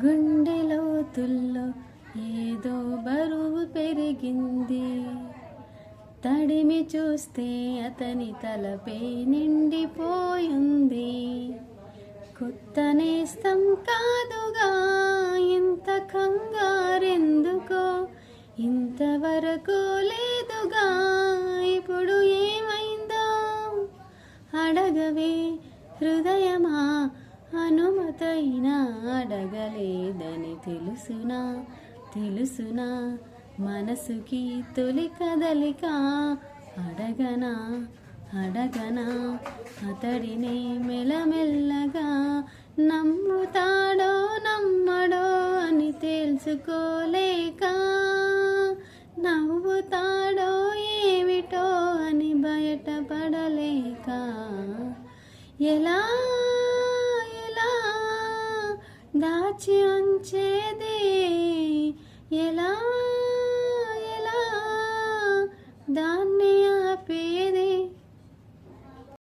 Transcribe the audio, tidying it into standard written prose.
గుండె లోతుల్లో ఏదో బరువు పెరిగింది. తడిమి చూస్తే అతని తలపై నిండిపోయింది. కొత్త నేస్తం కాదుగా, ఇంత కంగారెందుకో, ఇంతవరకు లేదుగా, ఇప్పుడు ఏమైందో అడగవే హృదయమా, అనుమతైనా అడగలేదని తెలుసునా, తెలుసునా మనసుకి తొలి కదలిక. అడగనా అడగనా అతడినే మెల్లమెల్లగా, నమ్ముతాడో నమ్మడో అని తెలుసుకోలేక, నవ్వుతాడో ఏమిటో అని బయటపడలేక, ఎలా ఎలా దాచి ఉంచేది, ఎలా ఎలా దాన్ని ఆపేది.